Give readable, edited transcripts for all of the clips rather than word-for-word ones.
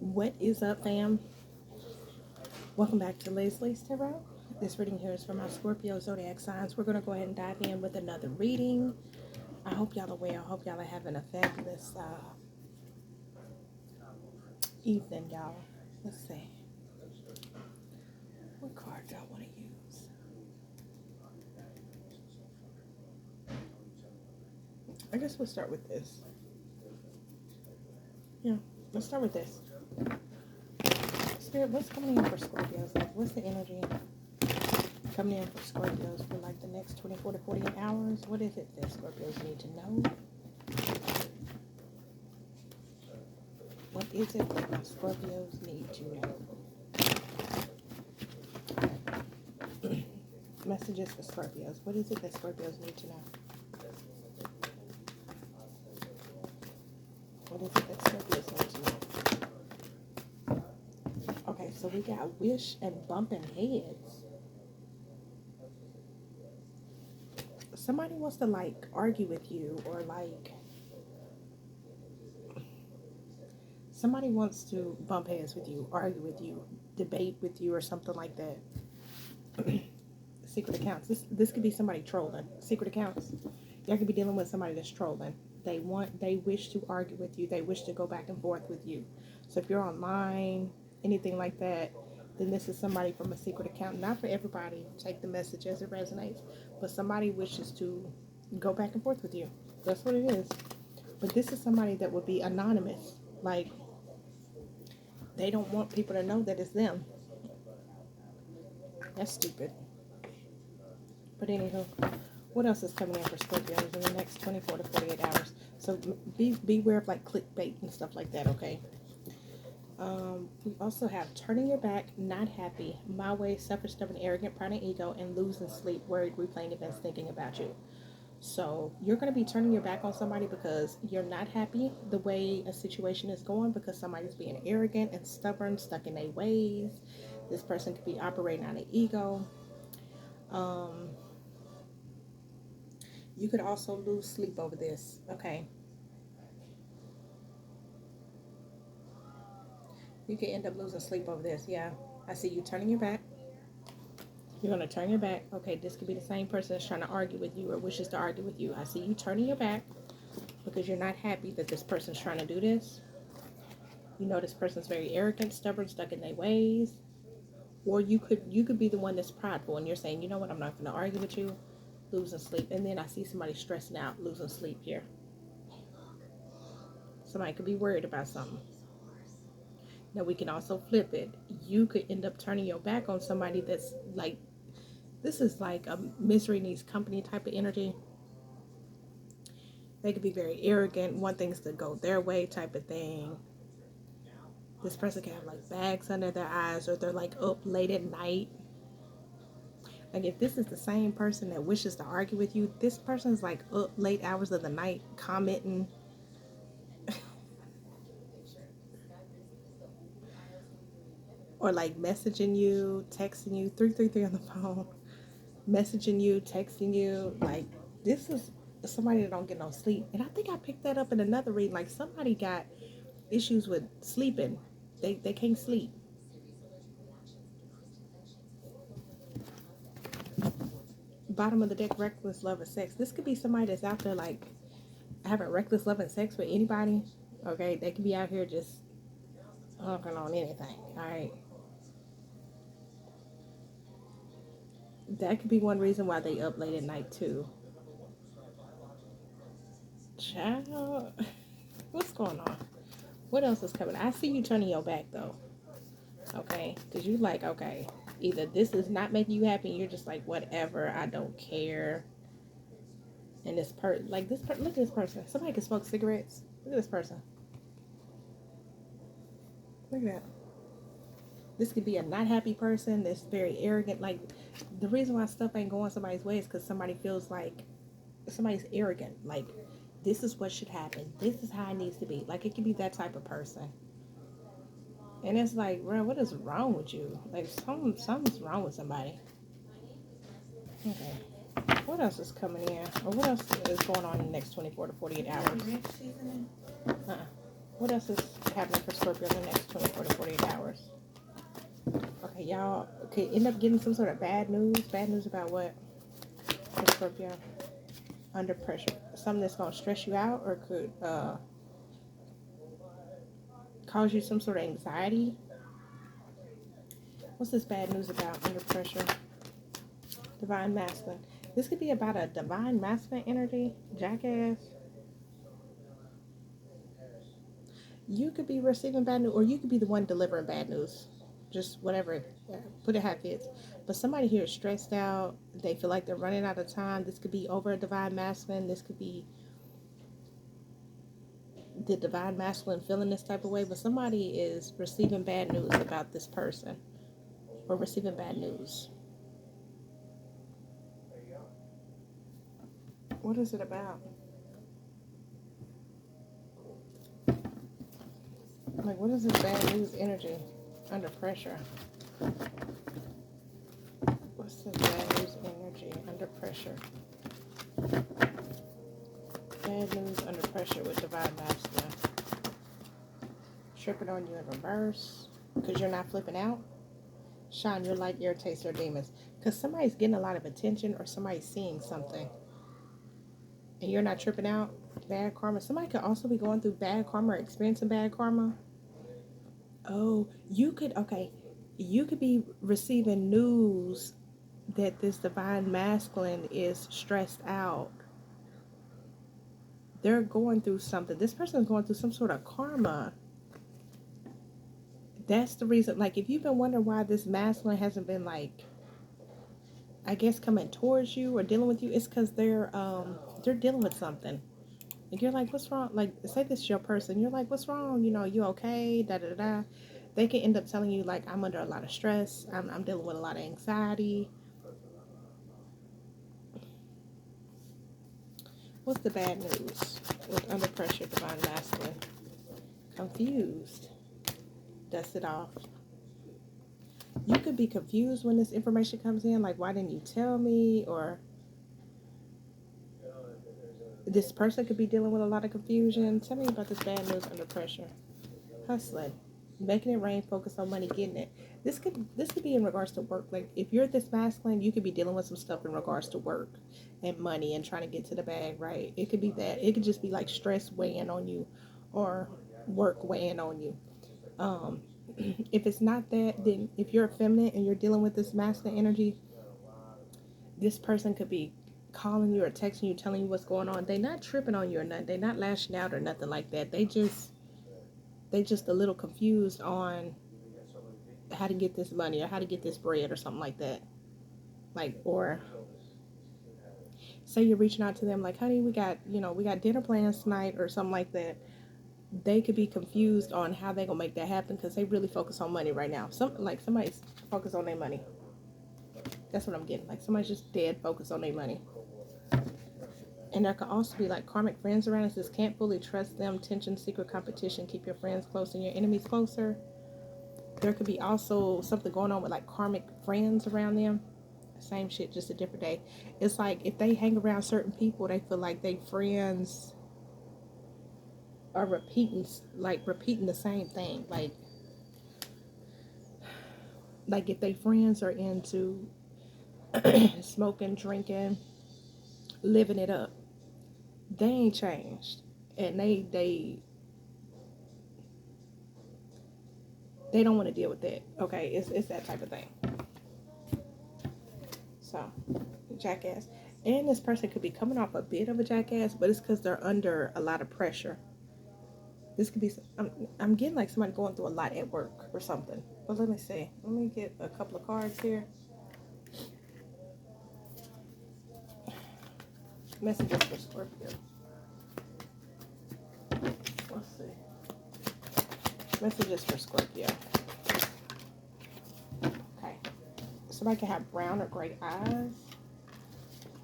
What is up, fam? Welcome back to Leslie's Tarot. This reading here is for my Scorpio zodiac signs. We're going to go ahead and dive in with another reading. I hope y'all are well. I hope y'all are having a fabulous evening, y'all. Let's see. What card do I want to use? I guess we'll start with this. Yeah, let's start with this. Spirit, what's coming in for Scorpios? Like, what's the energy coming in for Scorpios for like the next 24 to 48 hours? What is it that Scorpios need to know? What is it that my Scorpios need to know? Messages for Scorpios. What is it that Scorpios need to know? What is it that Scorpios need to know? Okay, so we got wish and bumping heads. Somebody wants to like argue with you, or like somebody wants to bump heads with you, argue with you, debate with you, or something like that. Secret accounts. This could be somebody trolling. Secret accounts. Y'all could be dealing with somebody that's trolling. They wish to argue with you. They wish to go back and forth with you. So if you're online, anything like that, then this is somebody from a secret account. Not for everybody. Take the message as it resonates. But somebody wishes to go back and forth with you. That's what it is. But this is somebody that would be anonymous. Like, they don't want people to know that it's them. That's stupid. But anywho, what else is coming in for Scorpios in the next 24 to 48 hours? So beware of like clickbait and stuff like that, okay? We also have turning your back, not happy, my way, suffer, stubborn, arrogant, pride, and ego, and losing sleep, worried, replaying events, thinking about you. So you're going to be turning your back on somebody because you're not happy the way a situation is going, because somebody's being arrogant and stubborn, stuck in their ways. This person could be operating out of ego. You could also lose sleep over this, okay? You could end up losing sleep over this, yeah. I see you turning your back. You're going to turn your back. Okay, this could be the same person that's trying to argue with you or wishes to argue with you. I see you turning your back because you're not happy that this person's trying to do this. You know this person's very arrogant, stubborn, stuck in their ways. Or you could be the one that's prideful and you're saying, you know what, I'm not going to argue with you, losing sleep. And then I see somebody stressing out, losing sleep here. Somebody could be worried about something. Now we can also flip it. You could end up turning your back on somebody that's like, this is like a misery needs company type of energy. They could be very arrogant, want things to go their way type of thing. This person can have like bags under their eyes, or they're like up late at night. Like if this is the same person that wishes to argue with you, this person's like up late hours of the night commenting. Or like messaging you, texting you, 333 on the phone, messaging you, texting you. Like this is somebody that don't get no sleep. And I think I picked that up in another reading. Like somebody got issues with sleeping. They can't sleep. Bottom of the deck, reckless love and sex. This could be somebody that's out there like having reckless love and sex with anybody. Okay, they could be out here just hooking on anything. All right. That could be one reason why they up late at night too. Child, what's going on? What else is coming? I see you turning your back though. Okay, because you like, okay, either this is not making you happy and you're just like, whatever, I don't care. And this look at this person. Somebody can smoke cigarettes. Look at this person. Look at that. This could be a not happy person that's very arrogant. Like, the reason why stuff ain't going somebody's way is because somebody feels like somebody's arrogant. Like, this is what should happen. This is how it needs to be. Like, it could be that type of person. And it's like, bro, what is wrong with you? Like, something's wrong with somebody. Okay. What else is coming in? Or what else is going on in the next 24 to 48 hours? What else is happening for Scorpio in the next 24 to 48 hours? Okay, y'all could end up getting some sort of bad news. Bad news about what? For Scorpio. Under pressure. Something that's going to stress you out or could cause you some sort of anxiety. What's this bad news about under pressure? Divine masculine. This could be about a divine masculine energy. Jackass. You could be receiving bad news, or you could be the one delivering bad news. Just whatever. Put it how it fits. But somebody here is stressed out. They feel like they're running out of time. This could be over a divine masculine. This could be the divine masculine feeling this type of way. But somebody is receiving bad news about this person. Or receiving bad news. What is it about? Like, what is this bad news energy under pressure? What's this bad news energy under pressure? Bad news under pressure with divine masculine. Tripping on you in reverse because you're not flipping out. Shine your light irritates their demons. Because somebody's getting a lot of attention or somebody's seeing something. And you're not tripping out. Bad karma. Somebody could also be going through bad karma or experiencing bad karma. Oh, you could be receiving news that this divine masculine is stressed out. They're going through something. This person is going through some sort of karma. That's the reason. Like, if you've been wondering why this masculine hasn't been, like, I guess coming towards you or dealing with you, it's because they're dealing with something. Like, you're like, what's wrong? Like, say this is your person. You're like, what's wrong? You know, you okay? Da da da. They can end up telling you, like, I'm under a lot of stress. I'm dealing with a lot of anxiety. What's the bad news with under pressure, divine masculine? Confused. Dust it off. You could be confused when this information comes in. Like, why didn't you tell me? Or this person could be dealing with a lot of confusion. Tell me about this bad news under pressure. Hustling. Making it rain, focus on money, getting it. This could be in regards to work. Like, if you're this masculine, you could be dealing with some stuff in regards to work and money and trying to get to the bag, right? It could be that. It could just be like stress weighing on you or work weighing on you. If it's not that, then if you're feminine and you're dealing with this masculine energy, this person could be calling you or texting you, telling you what's going on. They're not tripping on you or nothing. They're not lashing out or nothing like that. They just a little confused on how to get this money or how to get this bread or something like that. Like, or say you're reaching out to them like, honey, we got dinner plans tonight or something like that. They could be confused on how they're gonna make that happen because they really focus on money right now. Somebody's focused on their money. That's what I'm getting. Like, somebody's just dead focused on their money. And there could also be like karmic friends around us. Just can't fully trust them. Tension, secret competition. Keep your friends close and your enemies closer. There could be also something going on with like karmic friends around them. Same shit, just a different day. It's like if they hang around certain people, they feel like they friends are repeating the same thing. Like if they friends are into smoking, drinking, living it up, they ain't changed, and they don't want to deal with that. Okay, it's that type of thing. So, jackass, and this person could be coming off a bit of a jackass, but it's because they're under a lot of pressure. This could be, I'm getting like somebody going through a lot at work or something. But let me see. Let me get a couple of cards here. Messages for Scorpio. Let's see. Messages for Scorpio. Okay. Somebody can have brown or gray eyes.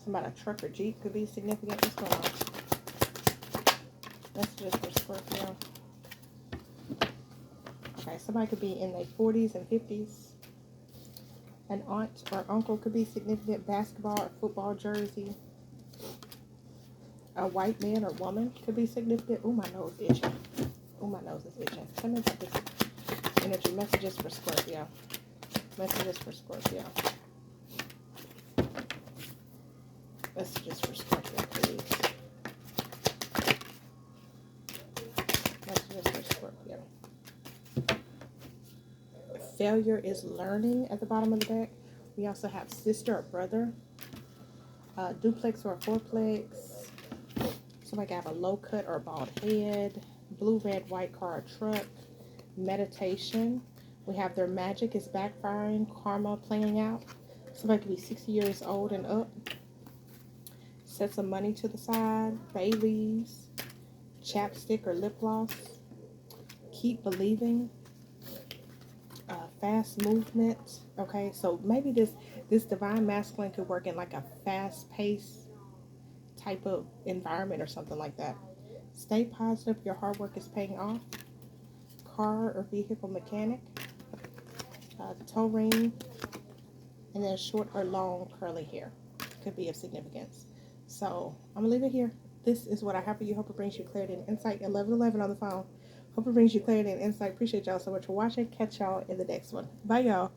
Somebody, a truck or Jeep could be significant. What's going on? Messages for Scorpio. Okay, somebody could be in their 40s and 50s. An aunt or uncle could be significant. Basketball or football jersey. A white man or woman could be significant. Ooh, my nose itching. Oh, my nose is itching. Tell me about this energy. Messages for Scorpio. Messages for Scorpio. Messages for Scorpio, please. Messages for Scorpio. Failure is learning at the bottom of the deck. We also have sister or brother. Duplex or fourplex. Somebody can have a low cut or a bald head. Blue, red, white car or truck. Meditation. We have their magic is backfiring. Karma playing out. Somebody could be 60 years old and up. Set some money to the side. Bay leaves. Chapstick or lip gloss. Keep believing. Fast movement. Okay, so maybe this divine masculine could work in like a fast paced type of environment or something like that. Stay positive, your hard work is paying off. Car or vehicle mechanic. Toe ring, and then short or long curly hair could be of significance. So I'm gonna leave it here. This is what I have for you. Hope it brings you clarity and insight. 1111 on the phone. Hope it brings you clarity and insight. Appreciate y'all so much for watching. Catch y'all in the next one. Bye, y'all.